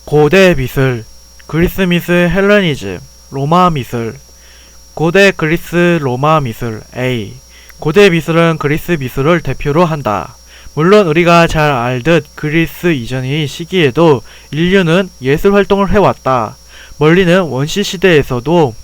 고대 미술, 그리스 미술 헬레니즘, 로마 미술. 고대 그리스 로마 미술 A. 고대 미술은 그리스 미술을 대표로 한다. 물론 우리가 잘 알듯 그리스 이전의 시기에도 인류는 예술 활동을 해왔다. 멀리는 원시 시대에서도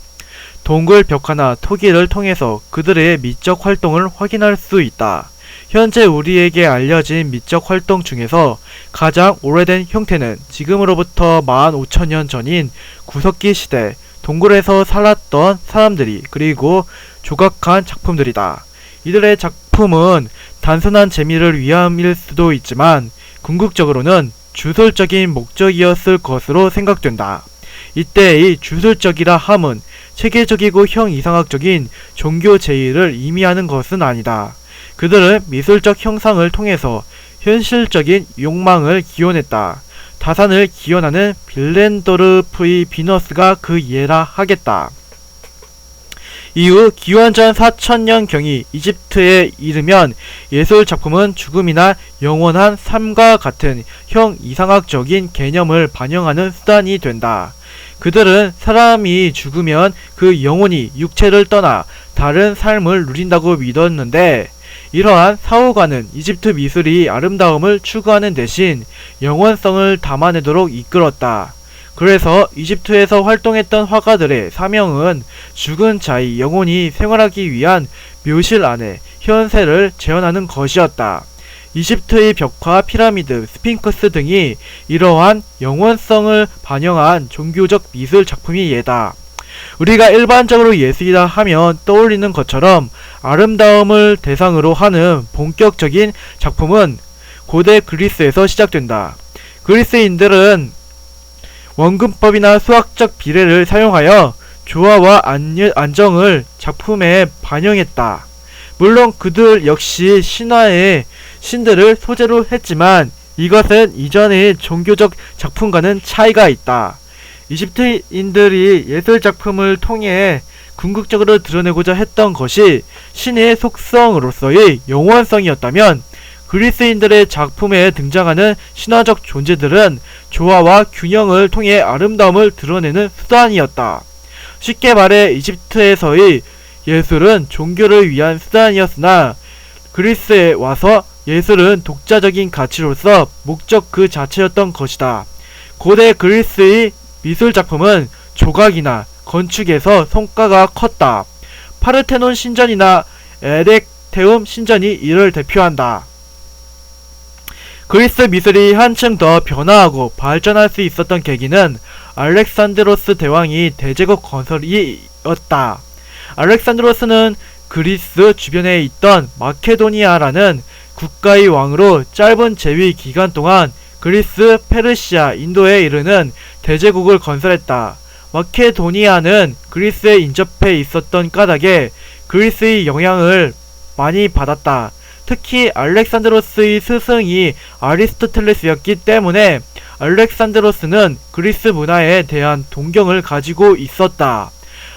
동굴 벽화나 토기를 통해서 그들의 미적 활동을 확인할 수 있다. 현재 우리에게 알려진 미적 활동 중에서 가장 오래된 형태는 지금으로부터 15,000년 전인 구석기 시대 동굴에서 살았던 사람들이 그리고 조각한 작품들이다. 이들의 작품은 단순한 재미를 위함일 수도 있지만 궁극적으로는 주술적인 목적이었을 것으로 생각된다. 이때의 주술적이라 함은 체계적이고 형이상학적인 종교 제의를 의미하는 것은 아니다. 그들은 미술적 형상을 통해서 현실적인 욕망을 기원했다. 다산을 기원하는 빌렌도르프의 비너스가 그 예라 하겠다. 이후 기원전 4000년경이 이집트에 이르면 예술 작품은 죽음이나 영원한 삶과 같은 형이상학적인 개념을 반영하는 수단이 된다. 그들은 사람이 죽으면 그 영혼이 육체를 떠나 다른 삶을 누린다고 믿었는데, 이러한 사후관은 이집트 미술이 아름다움을 추구하는 대신 영원성을 담아내도록 이끌었다. 그래서 이집트에서 활동했던 화가들의 사명은 죽은 자의 영혼이 생활하기 위한 묘실 안에 현세를 재현하는 것이었다. 이집트의 벽화, 피라미드, 스핑크스 등이 이러한 영원성을 반영한 종교적 미술 작품이 예다. 우리가 일반적으로 예술이라 하면 떠올리는 것처럼 아름다움을 대상으로 하는 본격적인 작품은 고대 그리스에서 시작된다. 그리스인들은 원근법이나 수학적 비례를 사용하여 조화와 안정을 작품에 반영했다. 물론 그들 역시 신화의 신들을 소재로 했지만 이것은 이전의 종교적 작품과는 차이가 있다. 이집트인들이 예술작품을 통해 궁극적으로 드러내고자 했던 것이 신의 속성으로서의 영원성이었다면, 그리스인들의 작품에 등장하는 신화적 존재들은 조화와 균형을 통해 아름다움을 드러내는 수단이었다. 쉽게 말해 이집트에서의 예술은 종교를 위한 수단이었으나 그리스에 와서 예술은 독자적인 가치로서 목적 그 자체였던 것이다. 고대 그리스의 미술작품은 조각이나 건축에서 성과가 컸다. 파르테논 신전이나 에렉테움 신전이 이를 대표한다. 그리스 미술이 한층 더 변화하고 발전할 수 있었던 계기는 알렉산드로스 대왕이 대제국 건설이었다. 알렉산드로스는 그리스 주변에 있던 마케도니아라는 국가의 왕으로 짧은 재위 기간 동안 그리스, 페르시아, 인도에 이르는 대제국을 건설했다. 마케도니아는 그리스에 인접해 있었던 까닭에 그리스의 영향을 많이 받았다. 특히 알렉산드로스의 스승이 아리스토텔레스였기 때문에 알렉산드로스는 그리스 문화에 대한 동경을 가지고 있었다.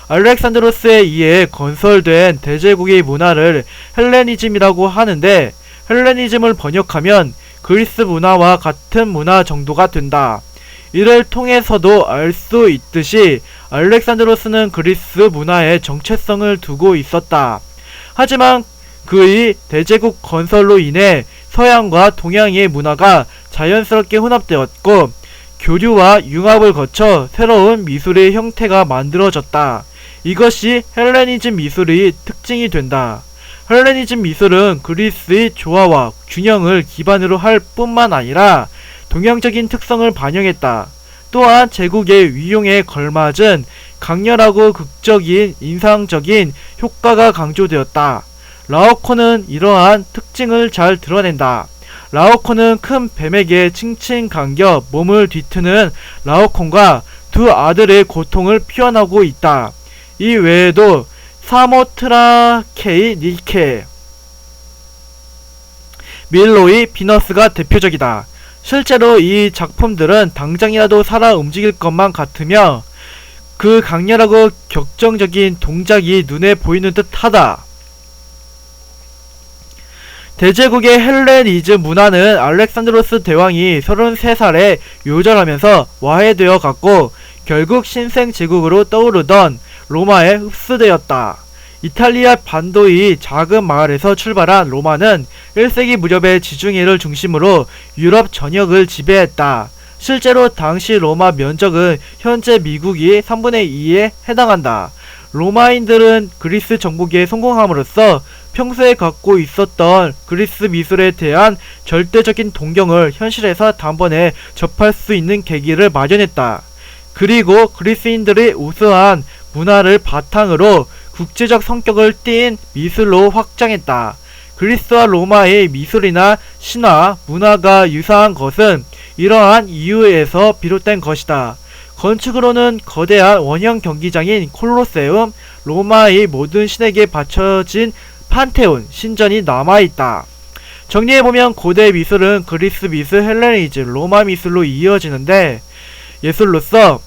알렉산드로스에 의해 건설된 대제국의 문화를 헬레니즘이라고 하는데, 헬레니즘을 번역하면 그리스 문화와 같은 문화 정도가 된다. 이를 통해서도 알 수 있듯이 알렉산드로스는 그리스 문화에 정체성을 두고 있었다. 하지만 그의 대제국 건설로 인해 서양과 동양의 문화가 자연스럽게 혼합되었고 교류와 융합을 거쳐 새로운 미술의 형태가 만들어졌다. 이것이 헬레니즘 미술의 특징이 된다. 헬레니즘 미술은 그리스의 조화와 균형을 기반으로 할 뿐만 아니라 동양적인 특성을 반영했다. 또한 제국의 위용에 걸맞은 강렬하고 극적인 인상적인 효과가 강조되었다. 라오코는 이러한 특징을 잘 드러낸다. 라오코는 큰 뱀에게 칭칭감겨 몸을 뒤트는 라오콘과 두 아들의 고통을 표현하고 있다. 이 외에도 사모트라케의 니케, 밀로의 비너스가 대표적이다. 실제로 이 작품들은 당장이라도 살아 움직일 것만 같으며 그 강렬하고 격정적인 동작이 눈에 보이는 듯 하다. 대제국의 헬레니즘 문화는 알렉산드로스 대왕이 33살에 요절하면서 와해되어 갔고 결국 신생제국으로 떠오르던 로마에 흡수되었다. 이탈리아 반도의 작은 마을에서 출발한 로마는 1세기 무렵의 지중해를 중심으로 유럽 전역을 지배했다. 실제로 당시 로마 면적은 현재 미국이 3분의 2에 해당한다. 로마인들은 그리스 정복에 성공함으로써 평소에 갖고 있었던 그리스 미술에 대한 절대적인 동경을 현실에서 단번에 접할 수 있는 계기를 마련했다. 그리고 그리스인들의 우수한 문화를 바탕으로 국제적 성격을 띤 미술로 확장했다. 그리스와 로마의 미술이나 신화, 문화가 유사한 것은 이러한 이유에서 비롯된 것이다. 건축으로는 거대한 원형 경기장인 콜로세움, 로마의 모든 신에게 바쳐진 판테온, 신전이 남아있다. 정리해보면 고대 미술은 그리스 미술, 헬레니즘, 로마 미술로 이어지는데 예술로서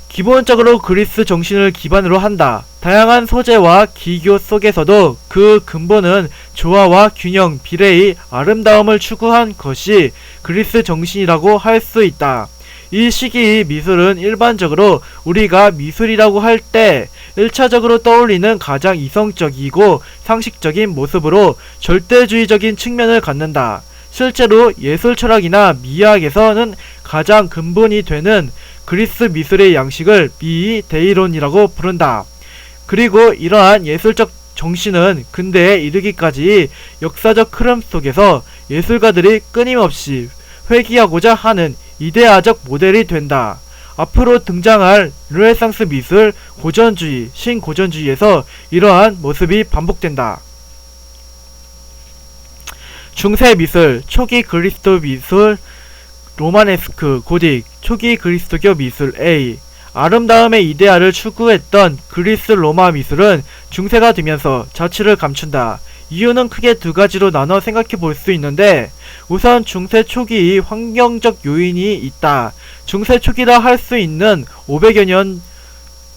기본적으로 그리스 정신을 기반으로 한다. 다양한 소재와 기교 속에서도 그 근본은 조화와 균형, 비례의 아름다움을 추구한 것이 그리스 정신이라고 할 수 있다. 이 시기의 미술은 일반적으로 우리가 미술이라고 할 때 1차적으로 떠올리는 가장 이성적이고 상식적인 모습으로 절대주의적인 측면을 갖는다. 실제로 예술 철학이나 미학에서는 가장 근본이 되는 그리스 미술의 양식을 미데이론이라고 부른다. 그리고 이러한 예술적 정신은 근대에 이르기까지 역사적 흐름 속에서 예술가들이 끊임없이 회귀하고자 하는 이데아적 모델이 된다. 앞으로 등장할 르네상스 미술, 고전주의, 신고전주의에서 이러한 모습이 반복된다. 중세 미술, 초기 그리스도 미술, 로마네스크, 고딕, 초기 그리스도교 미술 A. 아름다움의 이데아를 추구했던 그리스 로마 미술은 중세가 되면서 자취를 감춘다. 이유는 크게 두 가지로 나눠 생각해 볼 수 있는데 우선 중세 초기의 환경적 요인이 있다. 중세 초기라 할 수 있는 500여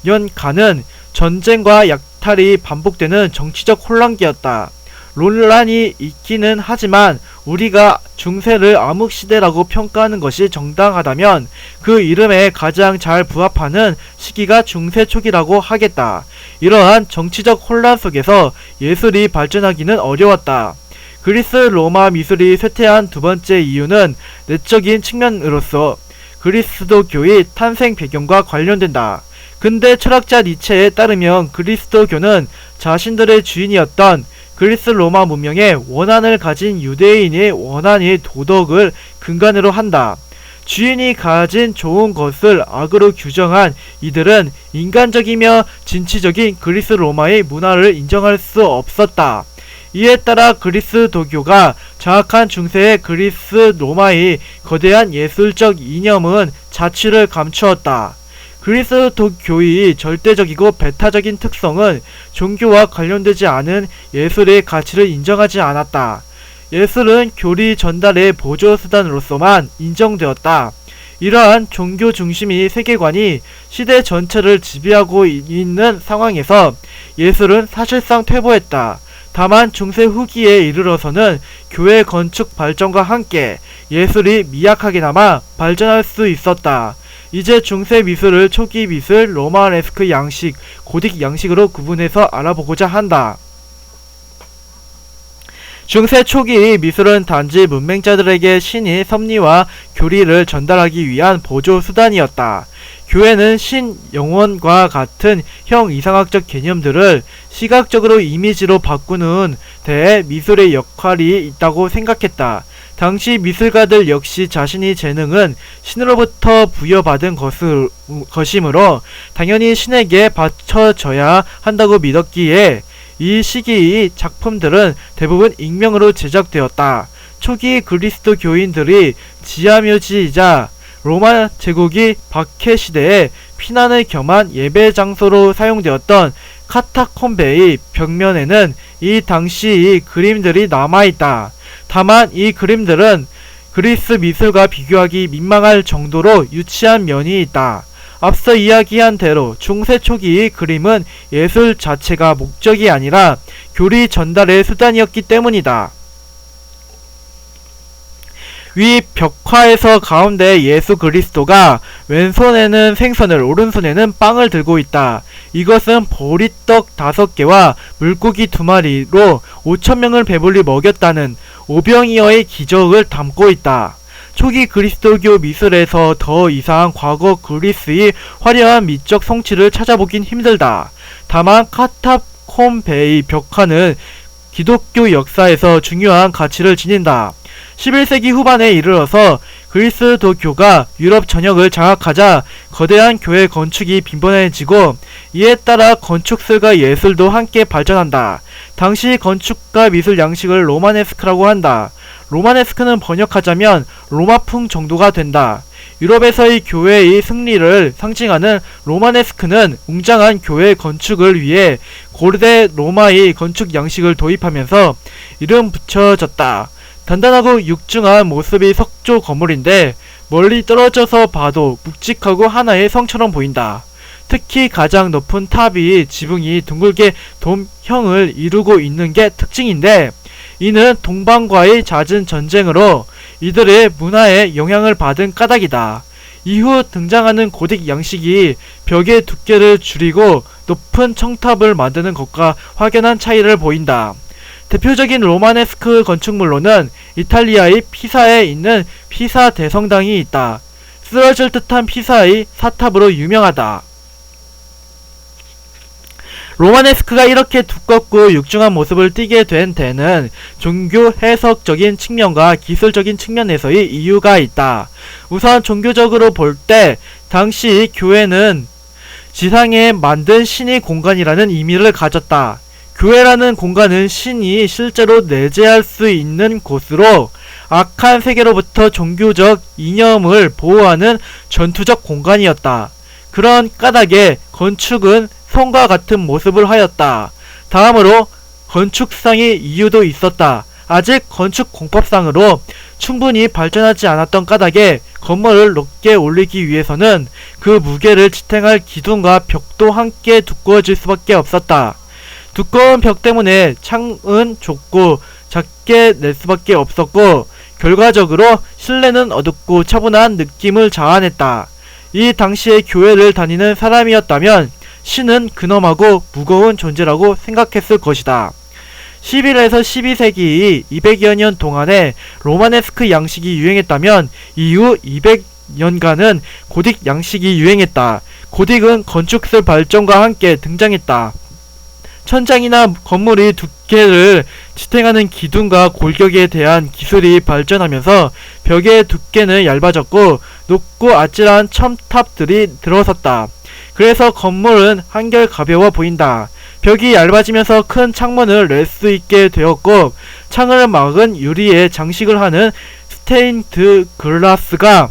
년간은 전쟁과 약탈이 반복되는 정치적 혼란기였다. 논란이 있기는 하지만 우리가 중세를 암흑시대라고 평가하는 것이 정당하다면 그 이름에 가장 잘 부합하는 시기가 중세 초기라고 하겠다. 이러한 정치적 혼란 속에서 예술이 발전하기는 어려웠다. 그리스 로마 미술이 쇠퇴한 두 번째 이유는 내적인 측면으로서 그리스도교의 탄생 배경과 관련된다. 근대 철학자 니체에 따르면 그리스도교는 자신들의 주인이었던 그리스 로마 문명의 원한을 가진 유대인의 원한이 도덕을 근간으로 한다. 주인이 가진 좋은 것을 악으로 규정한 이들은 인간적이며 진취적인 그리스 로마의 문화를 인정할 수 없었다. 이에 따라 그리스도교가 장악한 중세의 그리스 로마의 거대한 예술적 이념은 자취를 감추었다. 그리스도교의 절대적이고 배타적인 특성은 종교와 관련되지 않은 예술의 가치를 인정하지 않았다. 예술은 교리 전달의 보조수단으로서만 인정되었다. 이러한 종교 중심의 세계관이 시대 전체를 지배하고 있는 상황에서 예술은 사실상 퇴보했다. 다만 중세 후기에 이르러서는 교회 건축 발전과 함께 예술이 미약하게나마 발전할 수 있었다. 이제 중세 미술을 초기 미술, 로마네스크 양식, 고딕 양식으로 구분해서 알아보고자 한다. 중세 초기 미술은 단지 문맹자들에게 신의 섭리와 교리를 전달하기 위한 보조 수단이었다. 교회는 신, 영혼과 같은 형 이상학적 개념들을 시각적으로 이미지로 바꾸는 데 미술의 역할이 있다고 생각했다. 당시 미술가들 역시 자신의 재능은 신으로부터 부여받은 것이므로 당연히 신에게 바쳐져야 한다고 믿었기에 이 시기의 작품들은 대부분 익명으로 제작되었다. 초기 그리스도 교인들이 지하묘지이자 로마 제국이 박해 시대에 피난을 겸한 예배 장소로 사용되었던 카타콤베의 벽면에는 이 당시의 그림들이 남아있다. 다만 이 그림들은 그리스 미술과 비교하기 민망할 정도로 유치한 면이 있다. 앞서 이야기한 대로 중세 초기의 그림은 예술 자체가 목적이 아니라 교리 전달의 수단이었기 때문이다. 위 벽화에서 가운데 예수 그리스도가 왼손에는 생선을 오른손에는 빵을 들고 있다. 이것은 보리떡 5개와 물고기 2마리로 5,000명을 배불리 먹였다는 오병이어의 기적을 담고 있다. 초기 그리스도교 미술에서 더 이상 과거 그리스의 화려한 미적 성취를 찾아보긴 힘들다. 다만 카타콤베이 벽화는 기독교 역사에서 중요한 가치를 지닌다. 11세기 후반에 이르러서 그리스도교가 유럽 전역을 장악하자 거대한 교회 건축이 빈번해지고 이에 따라 건축술과 예술도 함께 발전한다. 당시 건축과 미술 양식을 로마네스크라고 한다. 로마네스크는 번역하자면 로마풍 정도가 된다. 유럽에서의 교회의 승리를 상징하는 로마네스크는 웅장한 교회 건축을 위해 고대 로마의 건축 양식을 도입하면서 이름 붙여졌다. 단단하고 육중한 모습의 석조 건물인데 멀리 떨어져서 봐도 묵직하고 하나의 성처럼 보인다. 특히 가장 높은 탑이 지붕이 둥글게 돔형을 이루고 있는 게 특징인데 이는 동방과의 잦은 전쟁으로 이들의 문화에 영향을 받은 까닭이다. 이후 등장하는 고딕 양식이 벽의 두께를 줄이고 높은 청탑을 만드는 것과 확연한 차이를 보인다. 대표적인 로마네스크 건축물로는 이탈리아의 피사에 있는 피사 대성당이 있다. 쓰러질 듯한 피사의 사탑으로 유명하다. 로마네스크가 이렇게 두껍고 육중한 모습을 띠게 된 데는 종교 해석적인 측면과 기술적인 측면에서의 이유가 있다. 우선 종교적으로 볼 때 당시 교회는 지상에 만든 신의 공간이라는 의미를 가졌다. 교회라는 공간은 신이 실제로 내재할 수 있는 곳으로 악한 세계로부터 종교적 이념을 보호하는 전투적 공간이었다. 그런 까닭에 건축은 성과 같은 모습을 하였다. 다음으로 건축상의 이유도 있었다. 아직 건축 공법상으로 충분히 발전하지 않았던 까닭에 건물을 높게 올리기 위해서는 그 무게를 지탱할 기둥과 벽도 함께 두꺼워질 수밖에 없었다. 두꺼운 벽 때문에 창은 좁고 작게 낼 수밖에 없었고 결과적으로 실내는 어둡고 차분한 느낌을 자아냈다. 이 당시에 교회를 다니는 사람이었다면 신은 근엄하고 무거운 존재라고 생각했을 것이다. 11에서 12세기 200여 년 동안에 로마네스크 양식이 유행했다면 이후 200년간은 고딕 양식이 유행했다. 고딕은 건축술 발전과 함께 등장했다. 천장이나 건물의 두께를 지탱하는 기둥과 골격에 대한 기술이 발전하면서 벽의 두께는 얇아졌고 높고 아찔한 첨탑들이 들어섰다. 그래서 건물은 한결 가벼워 보인다. 벽이 얇아지면서 큰 창문을 낼 수 있게 되었고 창을 막은 유리에 장식을 하는 스테인드 글라스가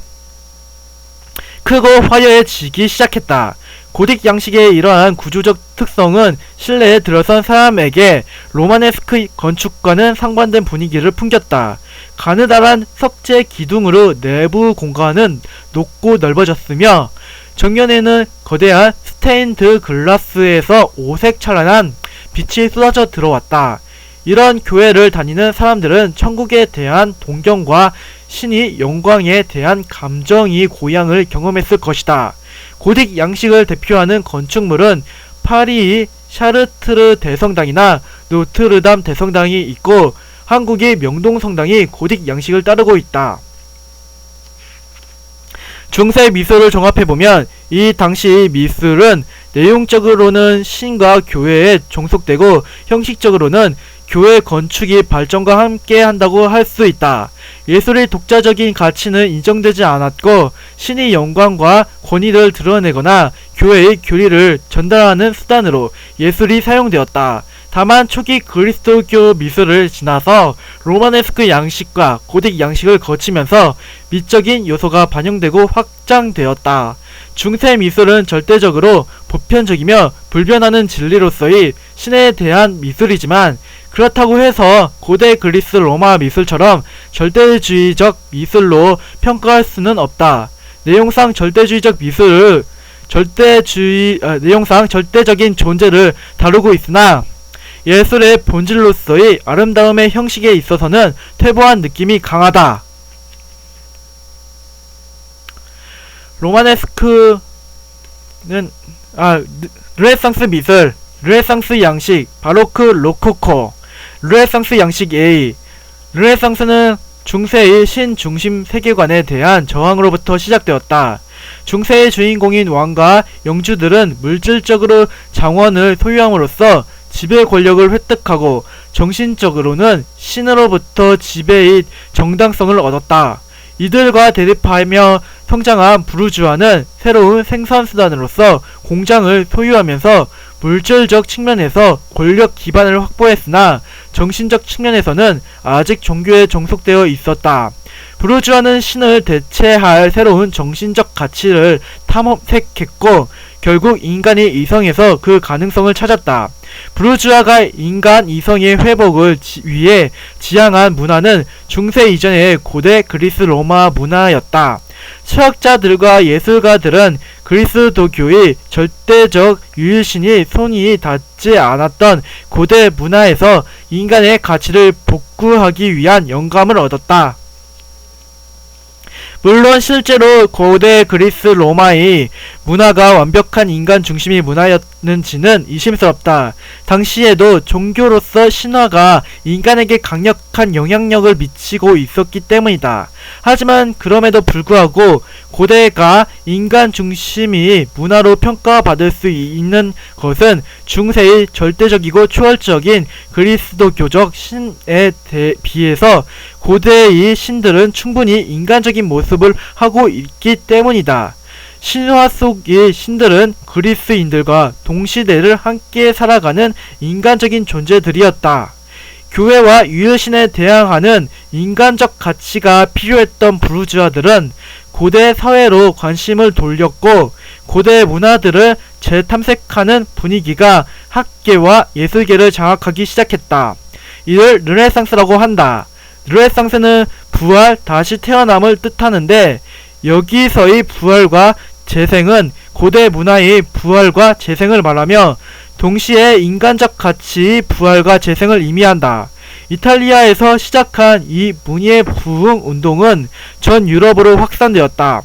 크고 화려해지기 시작했다. 고딕 양식의 이러한 구조적 특성은 실내에 들어선 사람에게 로마네스크 건축과는 상반된 분위기를 풍겼다. 가느다란 석재 기둥으로 내부 공간은 높고 넓어졌으며 정면에는 거대한 스테인드 글라스에서 오색 찬란한 빛이 쏟아져 들어왔다. 이런 교회를 다니는 사람들은 천국에 대한 동경과 신의 영광에 대한 감정이 고향을 경험했을 것이다. 고딕 양식을 대표하는 건축물은 파리의 샤르트르 대성당이나 노트르담 대성당이 있고 한국의 명동성당이 고딕 양식을 따르고 있다. 중세 미술을 종합해보면 이 당시 미술은 내용적으로는 신과 교회에 종속되고 형식적으로는 교회 건축이 발전과 함께 한다고 할 수 있다. 예술의 독자적인 가치는 인정되지 않았고 신의 영광과 권위를 드러내거나 교회의 교리를 전달하는 수단으로 예술이 사용되었다. 다만 초기 그리스도교 미술을 지나서 로마네스크 양식과 고딕 양식을 거치면서 미적인 요소가 반영되고 확장되었다. 중세 미술은 절대적으로 보편적이며 불변하는 진리로서의 신에 대한 미술이지만 그렇다고 해서 고대 그리스 로마 미술처럼 절대주의적 미술로 평가할 수는 없다. 내용상 절대주의적 미술을 내용상 절대적인 존재를 다루고 있으나 예술의 본질로서의 아름다움의 형식에 있어서는 퇴보한 느낌이 강하다. 로마네스크는 르네상스 미술, 르네상스 양식, 바로크 로코코, 르네상스 양식 A. 르네상스는 중세의 신중심 세계관에 대한 저항으로부터 시작되었다. 중세의 주인공인 왕과 영주들은 물질적으로 장원을 소유함으로써 지배 권력을 획득하고 정신적으로는 신으로부터 지배의 정당성을 얻었다. 이들과 대립하며 성장한 부르주아는 새로운 생산수단으로서 공장을 소유하면서 물질적 측면에서 권력 기반을 확보했으나 정신적 측면에서는 아직 종교에 종속되어 있었다. 부르주아는 신을 대체할 새로운 정신적 가치를 탐색했고 결국 인간이 이성에서 그 가능성을 찾았다. 부르주아가 인간 이성의 회복을 위해 지향한 문화는 중세 이전의 고대 그리스 로마 문화였다. 철학자들과 예술가들은 그리스도교의 절대적 유일신이 손이 닿지 않았던 고대 문화에서 인간의 가치를 복구하기 위한 영감을 얻었다. 물론 실제로 고대 그리스 로마의 문화가 완벽한 인간 중심의 문화였는지는 의심스럽다. 당시에도 종교로서 신화가 인간에게 강력한 영향력을 미치고 있었기 때문이다. 하지만 그럼에도 불구하고 고대가 인간 중심의 문화로 평가받을 수 있는 것은 중세의 절대적이고 초월적인 그리스도교적 신에 비해서 고대의 신들은 충분히 인간적인 모습을 하고 있기 때문이다. 신화 속의 신들은 그리스인들과 동시대를 함께 살아가는 인간적인 존재들이었다. 교회와 유일신에 대항하는 인간적 가치가 필요했던 부르주아들은 고대 사회로 관심을 돌렸고 고대 문화들을 재탐색하는 분위기가 학계와 예술계를 장악하기 시작했다. 이를 르네상스라고 한다. 르네상스는 부활, 다시 태어남을 뜻하는데 여기서의 부활과 재생은 고대 문화의 부활과 재생을 말하며 동시에 인간적 가치의 부활과 재생을 의미한다. 이탈리아에서 시작한 이 문예 부흥 운동은 전 유럽으로 확산되었다.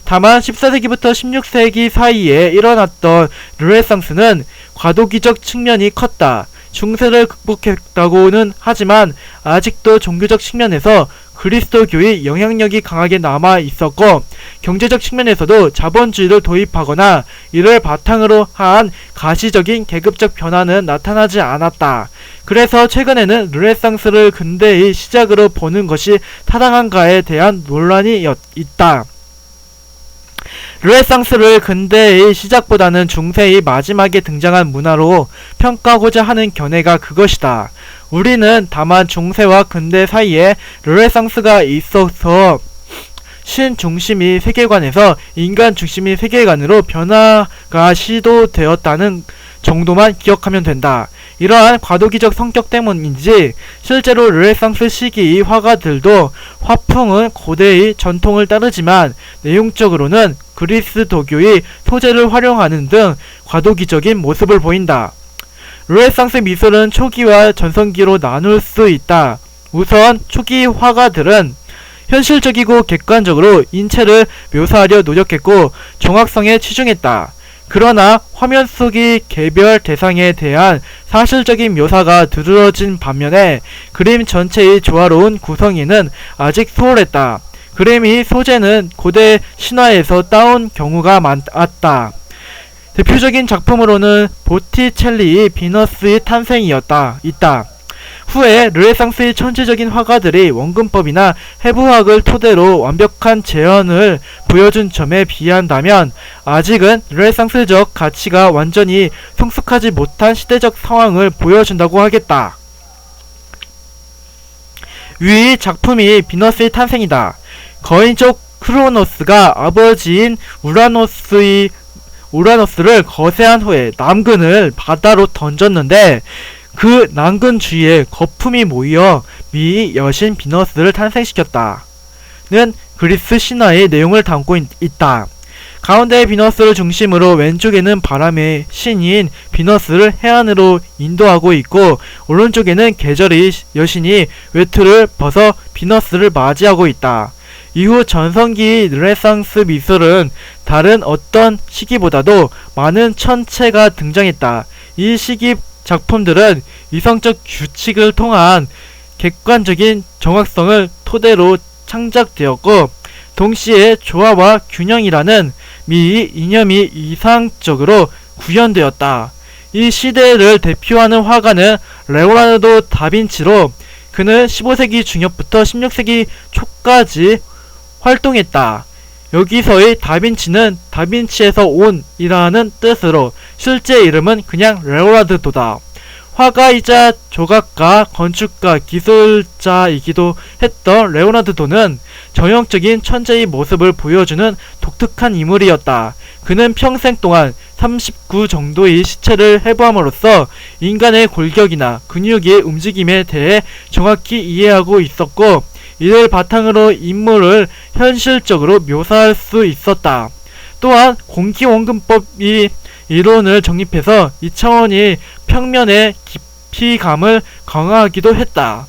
다만 14세기부터 16세기 사이에 일어났던 르네상스는 과도기적 측면이 컸다. 중세를 극복했다고는 하지만 아직도 종교적 측면에서 그리스도교의 영향력이 강하게 남아 있었고 경제적 측면에서도 자본주의를 도입하거나 이를 바탕으로 한 가시적인 계급적 변화는 나타나지 않았다. 그래서 최근에는 르네상스를 근대의 시작으로 보는 것이 타당한가에 대한 논란이 있다. 르네상스를 근대의 시작보다는 중세의 마지막에 등장한 문화로 평가하고자 하는 견해가 그것이다. 우리는 다만 중세와 근대 사이에 르네상스가 있어서 신 중심의 세계관에서 인간 중심의 세계관으로 변화가 시도되었다는 정도만 기억하면 된다. 이러한 과도기적 성격 때문인지 실제로 르네상스 시기의 화가들도 화풍은 고대의 전통을 따르지만 내용적으로는 그리스도교의 소재를 활용하는 등 과도기적인 모습을 보인다. 르네상스 미술은 초기와 전성기로 나눌 수 있다. 우선 초기 화가들은 현실적이고 객관적으로 인체를 묘사하려 노력했고 정확성에 치중했다. 그러나 화면 속의 개별 대상에 대한 사실적인 묘사가 두드러진 반면에 그림 전체의 조화로운 구성에는 아직 소홀했다. 그림의 소재는 고대 신화에서 따온 경우가 많았다. 대표적인 작품으로는 보티첼리의 비너스의 탄생이었다. 후에 르네상스의 천재적인 화가들이 원근법이나 해부학을 토대로 완벽한 재현을 보여준 점에 비한다면 아직은 르네상스적 가치가 완전히 성숙하지 못한 시대적 상황을 보여준다고 하겠다. 위 작품이 비너스의 탄생이다. 거인족 크로노스가 아버지인 우라노스를 거세한 후에 남근을 바다로 던졌는데 그 난근 주위에 거품이 모여 미 여신 비너스를 탄생시켰다. 는 그리스 신화의 내용을 담고 있다. 가운데 비너스를 중심으로 왼쪽에는 바람의 신인 비너스를 해안으로 인도하고 있고 오른쪽에는 계절의 여신이 외투를 벗어 비너스를 맞이하고 있다. 이후 전성기 르네상스 미술은 다른 어떤 시기보다도 많은 천체가 등장했다. 이 시기 작품들은 이성적 규칙을 통한 객관적인 정확성을 토대로 창작되었고, 동시에 조화와 균형이라는 이념이 이상적으로 구현되었다. 이 시대를 대표하는 화가는 레오나르도 다빈치로, 그는 15세기 중엽부터 16세기 초까지 활동했다. 여기서의 다빈치는 다빈치에서 온 이라는 뜻으로 실제 이름은 그냥 레오나르도다. 화가이자 조각가, 건축가, 기술자이기도 했던 레오나르도는 전형적인 천재의 모습을 보여주는 독특한 인물이었다. 그는 평생 동안 39 정도의 시체를 해부함으로써 인간의 골격이나 근육의 움직임에 대해 정확히 이해하고 있었고, 이를 바탕으로 인물을 현실적으로 묘사할 수 있었다. 또한 공기원근법이 이론을 정립해서 이 차원이 평면의 깊이감을 강화하기도 했다.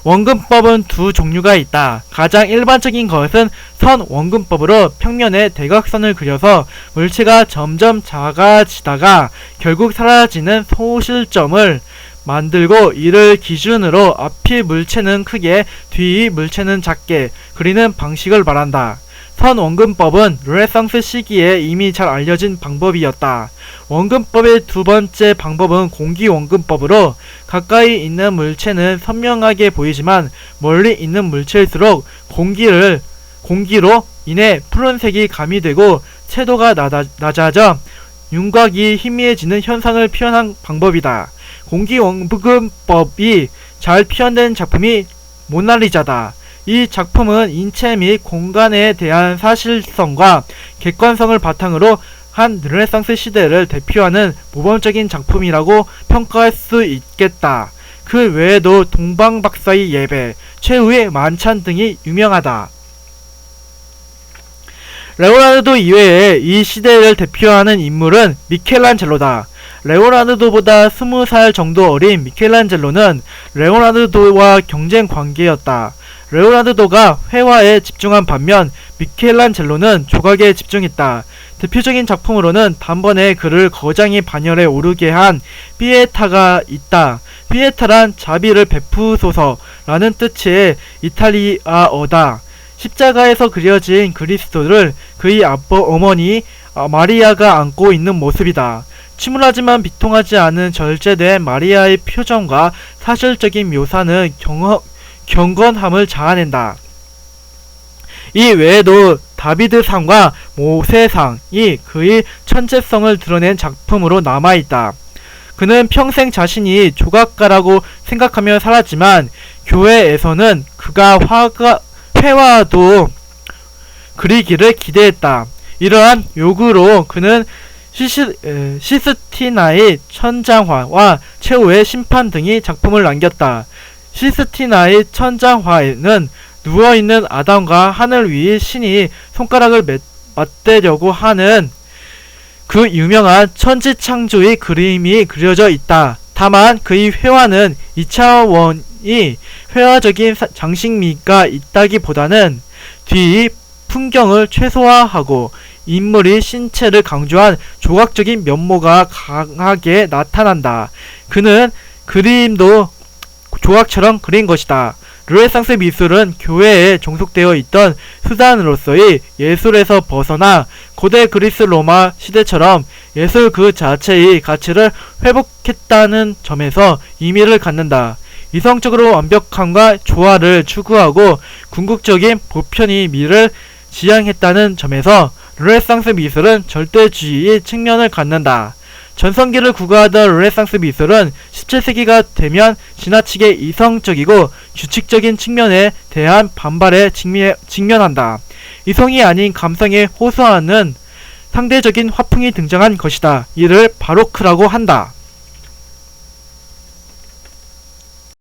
원근법은 두 종류가 있다. 가장 일반적인 것은 선원근법으로 평면에 대각선을 그려서 물체가 점점 작아지다가 결국 사라지는 소실점을 만들고, 이를 기준으로 앞의 물체는 크게, 뒤의 물체는 작게 그리는 방식을 말한다. 선원근법은 르네상스 시기에 이미 잘 알려진 방법이었다. 원근법의 두 번째 방법은 공기원근법으로, 가까이 있는 물체는 선명하게 보이지만 멀리 있는 물체일수록 공기로 인해 푸른색이 가미되고 채도가 낮아져 윤곽이 희미해지는 현상을 표현한 방법이다. 공기원근법이 잘 표현된 작품이 모나리자다. 이 작품은 인체 및 공간에 대한 사실성과 객관성을 바탕으로 한 르네상스 시대를 대표하는 모범적인 작품이라고 평가할 수 있겠다. 그 외에도 동방박사의 예배, 최후의 만찬 등이 유명하다. 레오나르도 이외에 이 시대를 대표하는 인물은 미켈란젤로다. 레오나르도보다 20살 정도 어린 미켈란젤로는 레오나르도와 경쟁 관계였다. 레오나르도가 회화에 집중한 반면 미켈란젤로는 조각에 집중했다. 대표적인 작품으로는 단번에 그를 거장의 반열에 오르게 한 피에타가 있다. 피에타란 자비를 베푸소서라는 뜻의 이탈리아어다. 십자가에서 그려진 그리스도를 그의 어머니 마리아가 안고 있는 모습이다. 침울하지만 비통하지 않은 절제된 마리아의 표정과 사실적인 묘사는 경건함을 자아낸다. 이 외에도 다비드상과 모세상이 그의 천재성을 드러낸 작품으로 남아있다. 그는 평생 자신이 조각가라고 생각하며 살았지만 교회에서는 그가 회화도 그리기를 기대했다. 이러한 요구로 그는 시스티나의 천장화와 최후의 심판 등의 작품을 남겼다. 시스티나의 천장화에는 누워있는 아담과 하늘 위의 신이 손가락을 맞대려고 하는 그 유명한 천지창조의 그림이 그려져 있다. 다만 그의 회화는 2차원이 회화적인 장식미가 있다기보다는 뒤의 풍경을 최소화하고 인물이 신체를 강조한 조각적인 면모가 강하게 나타난다. 그는 그림도 조각처럼 그린 것이다. 르네상스 미술은 교회에 종속되어 있던 수단으로서의 예술에서 벗어나 고대 그리스 로마 시대처럼 예술 그 자체의 가치를 회복했다는 점에서 의미를 갖는다. 이성적으로 완벽함과 조화를 추구하고 궁극적인 보편의 미를 지향했다는 점에서 르네상스 미술은 절대주의의 측면을 갖는다. 전성기를 구가하던 르네상스 미술은 17세기가 되면 지나치게 이성적이고 규칙적인 측면에 대한 반발에 직면한다. 이성이 아닌 감성에 호소하는 상대적인 화풍이 등장한 것이다. 이를 바로크라고 한다.